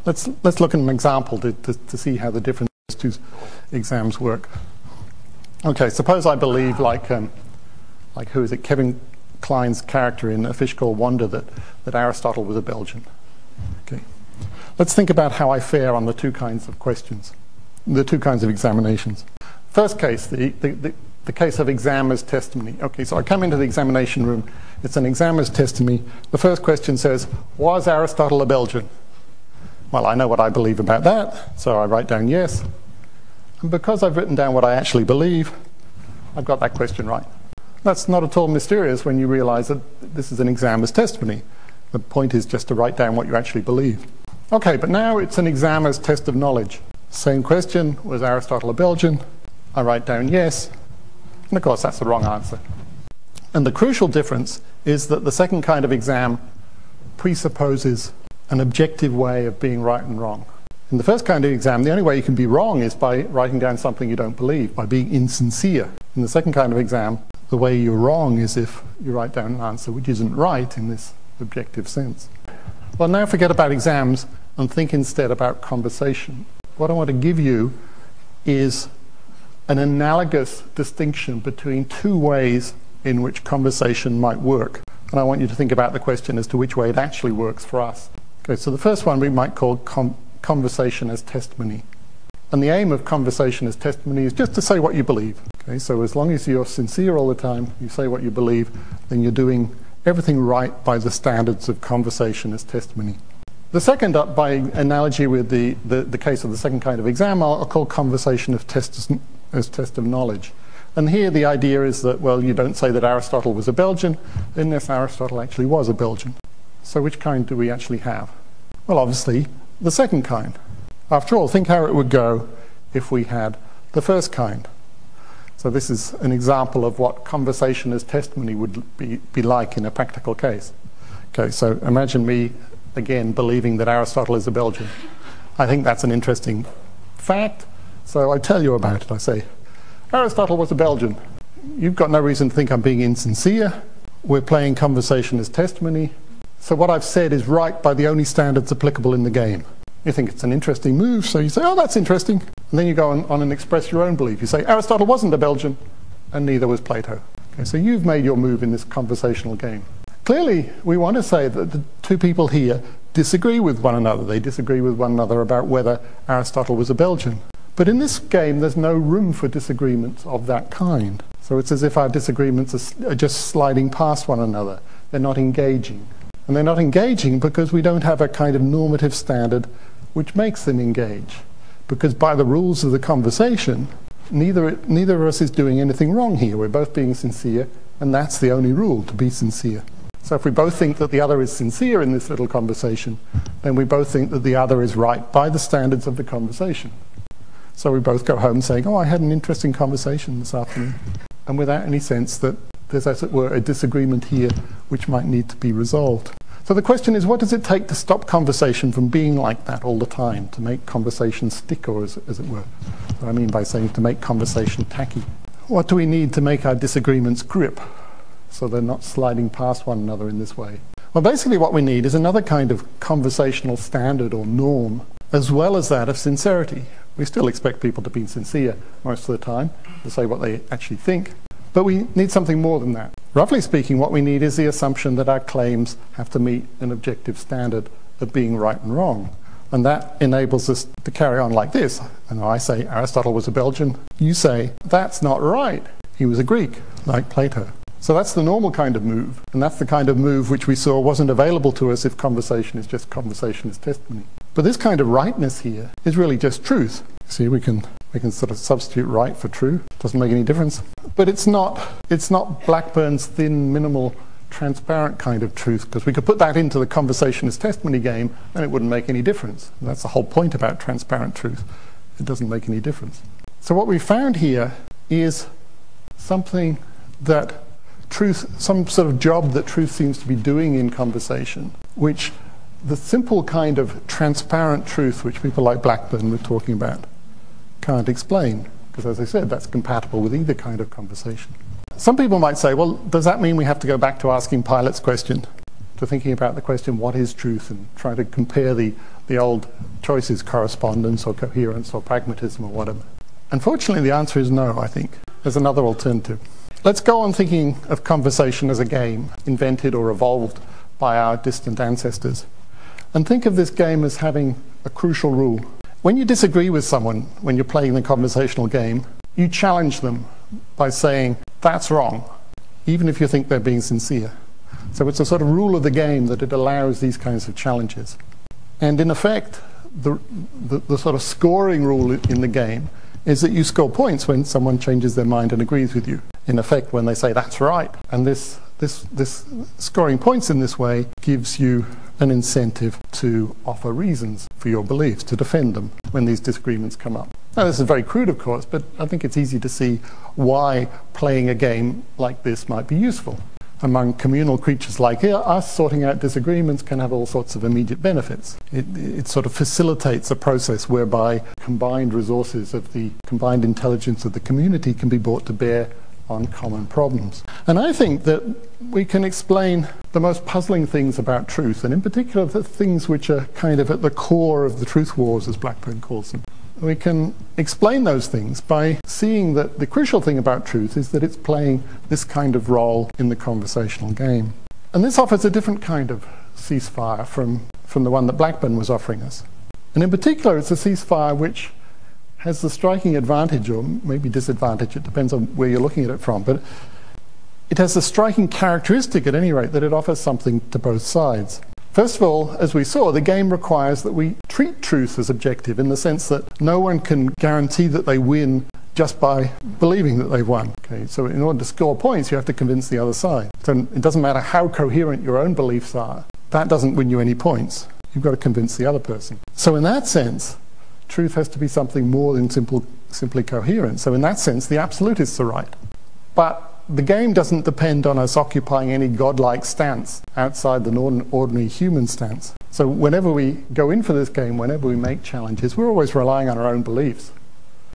let's look at an example to see how the different two exams work. Okay, suppose I believe, like who is it, Kevin Kline's character in A Fish Called Wanda, that Aristotle was a Belgian. Okay, let's think about how I fare on the two kinds of questions, the two kinds of examinations. First case, the case of examiner's testimony. Okay, so I come into the examination room. It's an examiner's testimony. The first question says, was Aristotle a Belgian? Well, I know what I believe about that, so I write down yes. And because I've written down what I actually believe, I've got that question right. That's not at all mysterious when you realize that this is an examiner's testimony. The point is just to write down what you actually believe. Okay, but now it's an examiner's test of knowledge. Same question, was Aristotle a Belgian? I write down yes. And of course, that's the wrong answer. And the crucial difference is that the second kind of exam presupposes an objective way of being right and wrong. In the first kind of exam, the only way you can be wrong is by writing down something you don't believe, by being insincere. In the second kind of exam, the way you're wrong is if you write down an answer which isn't right in this objective sense. Well, now forget about exams and think instead about conversation. What I want to give you is an analogous distinction between two ways in which conversation might work. And I want you to think about the question as to which way it actually works for us. Okay, so the first one we might call conversation as testimony. And the aim of conversation as testimony is just to say what you believe. Okay, so as long as you're sincere all the time, you say what you believe, then you're doing everything right by the standards of conversation as testimony. The second, by analogy with the case of the second kind of exam, I'll call conversation as test of knowledge. And here the idea is that, well, you don't say that Aristotle was a Belgian unless Aristotle actually was a Belgian. So which kind do we actually have? Well, obviously, the second kind. After all, think how it would go if we had the first kind. So this is an example of what conversation as testimony would be like in a practical case. Okay, so imagine me, again, believing that Aristotle is a Belgian. I think that's an interesting fact, so I tell you about it. I say, Aristotle was a Belgian. You've got no reason to think I'm being insincere. We're playing conversation as testimony. So what I've said is right by the only standards applicable in the game. You think it's an interesting move, so you say, oh, that's interesting. And then you go on and express your own belief. You say, Aristotle wasn't a Belgian, and neither was Plato. Okay, so you've made your move in this conversational game. Clearly, we want to say that the two people here disagree with one another. They disagree with one another about whether Aristotle was a Belgian. But in this game, there's no room for disagreements of that kind. So it's as if our disagreements are just sliding past one another. They're not engaging. And they're not engaging because we don't have a kind of normative standard which makes them engage. Because by the rules of the conversation, neither of us is doing anything wrong here. We're both being sincere, and that's the only rule, to be sincere. So if we both think that the other is sincere in this little conversation, then we both think that the other is right by the standards of the conversation. So we both go home saying, oh, I had an interesting conversation this afternoon, and without any sense that there's, as it were, a disagreement here which might need to be resolved. So the question is, what does it take to stop conversation from being like that all the time, to make conversation stick, or as it were? What I mean by saying to make conversation tacky. What do we need to make our disagreements grip, so they're not sliding past one another in this way? Well, basically what we need is another kind of conversational standard or norm, as well as that of sincerity. We still expect people to be sincere most of the time, to say what they actually think. But we need something more than that. Roughly speaking, what we need is the assumption that our claims have to meet an objective standard of being right and wrong. And that enables us to carry on like this. And I say Aristotle was a Belgian. You say, that's not right. He was a Greek, like Plato. So that's the normal kind of move. And that's the kind of move which we saw wasn't available to us if conversation is just conversation as testimony. But this kind of rightness here is really just truth. See, we can sort of substitute right for true. Doesn't make any difference. But it's not Blackburn's thin, minimal, transparent kind of truth, because we could put that into the conversation as testimony game and it wouldn't make any difference. And that's the whole point about transparent truth. It doesn't make any difference. So what we found here is something that truth, some sort of job that truth seems to be doing in conversation, which the simple kind of transparent truth which people like Blackburn were talking about can't explain, because as I said, that's compatible with either kind of conversation. Some people might say, well, does that mean we have to go back to asking Pilate's question, to thinking about the question, what is truth, and try to compare the old choice is correspondence or coherence or pragmatism or whatever. Unfortunately, the answer is no, I think. There's another alternative. Let's go on thinking of conversation as a game, invented or evolved by our distant ancestors. And think of this game as having a crucial rule. When you disagree with someone, when you're playing the conversational game, you challenge them by saying, that's wrong, even if you think they're being sincere. So it's a sort of rule of the game that it allows these kinds of challenges. And in effect, the sort of scoring rule in the game is that you score points when someone changes their mind and agrees with you. In effect, when they say, that's right. And this scoring points in this way gives you an incentive to offer reasons for your beliefs, to defend them when these disagreements come up. Now, this is very crude, of course, but I think it's easy to see why playing a game like this might be useful. Among communal creatures like us, sorting out disagreements can have all sorts of immediate benefits. It sort of facilitates a process whereby combined resources of the combined intelligence of the community can be brought to bear on common problems. And I think that we can explain the most puzzling things about truth, and in particular the things which are kind of at the core of the truth wars, as Blackburn calls them. We can explain those things by seeing that the crucial thing about truth is that it's playing this kind of role in the conversational game. And this offers a different kind of ceasefire from the one that Blackburn was offering us. And in particular, it's a ceasefire which has the striking advantage, or maybe disadvantage, it depends on where you're looking at it from, but it has the striking characteristic, at any rate, that it offers something to both sides. First of all, as we saw, the game requires that we treat truth as objective, in the sense that no one can guarantee that they win just by believing that they've won. Okay, so in order to score points, you have to convince the other side. So it doesn't matter how coherent your own beliefs are. That doesn't win you any points. You've got to convince the other person. So in that sense, truth has to be something more than simply coherent. So in that sense, the absolutists are right. But the game doesn't depend on us occupying any godlike stance outside the ordinary human stance. So whenever we go in for this game, whenever we make challenges, we're always relying on our own beliefs.